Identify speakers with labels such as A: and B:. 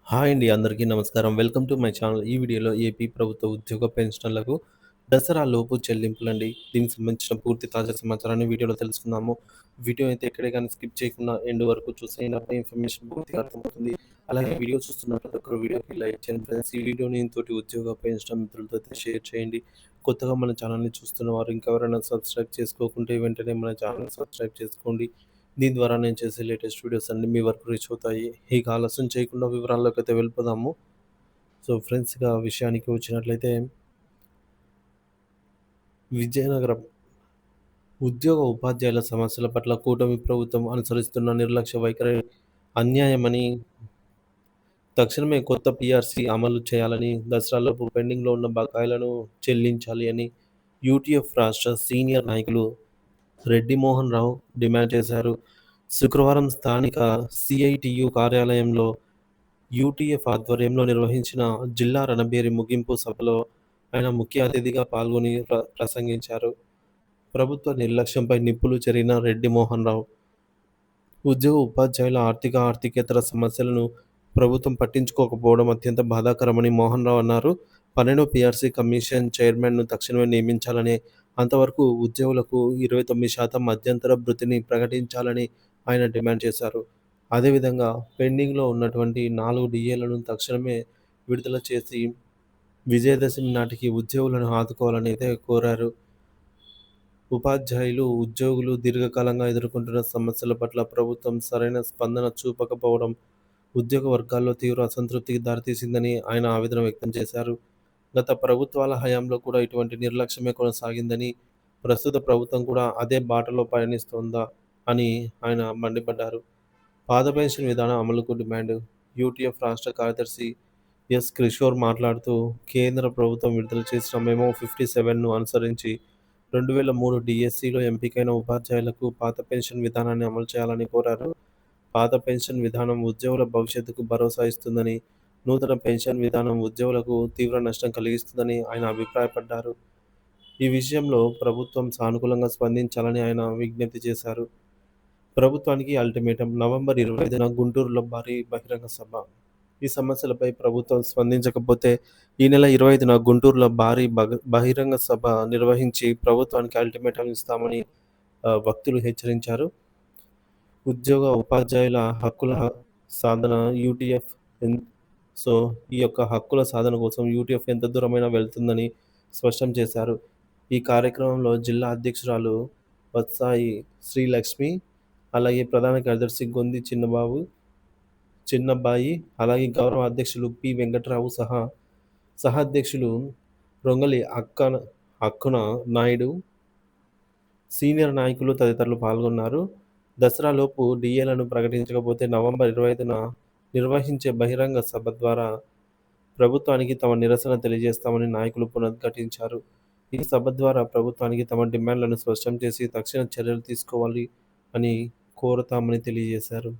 A: Hi అండి. అందరికీ నమస్కారం. Welcome to my channel. ఈ వీడియోలో ఏపీ ప్రభుత్వ ఉద్యోగ పెన్షనర్లకు దసరా లోపు చెల్లింపులండి. దీనికి సంబంధించిన పూర్తి తాజా సమాచారాన్ని వీడియోలో తెలుసుకుందాము. వీడియో అయితే ఎక్కడే గాని స్కిప్ చేయకుండా ఎండ్ వరకు చూసేయండి. అప్పుడే ఇన్ఫర్మేషన్ పూర్తిగా అర్థమవుతుంది. అలాగే వీడియో చూస్తున్న ప్రతి ఒక్కరు వీడియోకి లైక్ చేయండి ఫ్రెండ్స్. ఈ వీడియోని తోటి ఉద్యోగ పెన్షనర్ మిత్రులతో అయితే షేర్ చేయండి. కొత్తగా మన ఛానల్‌ని చూస్తున్న వారు ఇంకెవరైనా సబ్స్క్రైబ్ చేసుకోకుంటే వెంటనే మన ఛానల్‌ని సబ్స్క్రైబ్ చేసుకోండి. దీని ద్వారా నేను చేసే లేటెస్ట్ వీడియోస్ అన్నీ మీ వరకు రీచ్ అవుతాయి. ఇక ఆలస్యం చేయకుండా వివరాల్లోకైతే వెళ్ళిపోదాము. సో, ఫ్రెండ్స్ ఇక విషయానికి వచ్చినట్లయితే విజయనగరం ఉద్యోగ ఉపాధ్యాయుల సమస్యల పట్ల కూటమి ప్రభుత్వం అనుసరిస్తున్న నిర్లక్ష్య వైఖరి అన్యాయమని, తక్షణమే కొత్త పీఆర్సీ అమలు చేయాలని, దసరాలోపు పెండింగ్‌లో ఉన్న బకాయిలను చెల్లించాలి అని యూటీఎఫ్ రాష్ట్ర సీనియర్ నాయకులు రెడ్డి మోహన్ రావు డిమాండ్ చేశారు. శుక్రవారం స్థానిక సీఐటియు కార్యాలయంలో యూటీఎఫ్ ఆధ్వర్యంలో నిర్వహించిన జిల్లా రణబేరి ముగింపు సభలో ఆయన ముఖ్య అతిథిగా పాల్గొని ప్రసంగించారు. ప్రభుత్వ నిర్లక్ష్యంపై నిప్పులు చెరిగిన రెడ్డి మోహన్ రావు, ఉద్యోగ ఉపాధ్యాయుల ఆర్థికేతర సమస్యలను ప్రభుత్వం పట్టించుకోకపోవడం అత్యంత బాధాకరమని మోహన్ రావు అన్నారు. 12వ పీఆర్సీ కమిషన్ చైర్మన్‌ను తక్షణమే నియమించాలని, అంతవరకు ఉద్యోగులకు 29% మధ్యంతర భృతిని ప్రకటించాలని ఆయన డిమాండ్ చేశారు. అదేవిధంగా పెండింగ్‌లో ఉన్నటువంటి 4 డీఏలను తక్షణమే విడుదల చేసి విజయదశమి నాటికి ఉద్యోగులను ఆదుకోవాలని అయితే కోరారు. ఉపాధ్యాయులు, ఉద్యోగులు దీర్ఘకాలంగా ఎదుర్కొంటున్న సమస్యల పట్ల ప్రభుత్వం సరైన స్పందన చూపకపోవడం ఉద్యోగ వర్గాల్లో తీవ్ర అసంతృప్తికి దారితీసిందని ఆయన ఆవేదన వ్యక్తం చేశారు. గత ప్రభుత్వాల హయాంలో కూడా ఇటువంటి నిర్లక్ష్యమే కొనసాగిందని, ప్రస్తుత ప్రభుత్వం కూడా అదే బాటలో పయనిస్తోందా అని ఆయన మండిపడ్డారు. పాత పెన్షన్ విధానం అమలుకు డిమాండ్. యూటీఎఫ్ రాష్ట్ర కార్యదర్శి కిషోర్ మాట్లాడుతూ, కేంద్ర ప్రభుత్వం విడుదల చేసిన మెమో 57ను అనుసరించి 2003 డీఎస్సీలో ఎంపికైన ఉపాధ్యాయులకు పాత పెన్షన్ విధానాన్ని అమలు చేయాలని కోరారు. పాత పెన్షన్ విధానం ఉద్యోగుల భవిష్యత్తుకు భరోసా ఇస్తుందని, నూతన పెన్షన్ విధానం ఉద్యోగులకు తీవ్ర నష్టం కలిగిస్తుందని ఆయన అభిప్రాయపడ్డారు. ఈ విషయంలో ప్రభుత్వం సానుకూలంగా స్పందించాలని ఆయన విజ్ఞప్తి చేశారు. ప్రభుత్వానికి అల్టిమేటం. నవంబర్ 25న గుంటూరులో భారీ బహిరంగ సభ. ఈ సమస్యలపై ప్రభుత్వం స్పందించకపోతే ఈ నెల 25న గుంటూరులో భారీ బహిరంగ సభ నిర్వహించి ప్రభుత్వానికి అల్టిమేటం ఇస్తామని వక్తులు హెచ్చరించారు. ఉద్యోగ ఉపాధ్యాయుల హక్కుల సాధన యూటీఎఫ్ ఎన్ సో, ఈ యొక్క హక్కుల సాధన కోసం యూటీఎఫ్ ఎంత దూరమైనా వెళ్తుందని స్పష్టం చేశారు. ఈ కార్యక్రమంలో జిల్లా అధ్యక్షురాలు వత్సాయి శ్రీలక్ష్మి, అలాగే ప్రధాన కార్యదర్శి గొంది చిన్నబ్బాయి, అలాగే గౌరవ అధ్యక్షులు పి. వెంకట్రావు సహాధ్యక్షులు రొంగలి అక్కున నాయుడు, సీనియర్ నాయకులు తదితరులు పాల్గొన్నారు. దసరాలోపు డీఏలను ప్రకటించకపోతే నవంబర్ 25న నిర్వహించే బహిరంగ సభ ద్వారా ప్రభుత్వానికి తమ నిరసన తెలియజేస్తామని నాయకులు పునరుద్ఘాటించారు. ఈ సభ ద్వారా ప్రభుత్వానికి తమ డిమాండ్లను స్పష్టం చేసి తక్షణ చర్యలు తీసుకోవాలి అని కోరతామని తెలియజేశారు.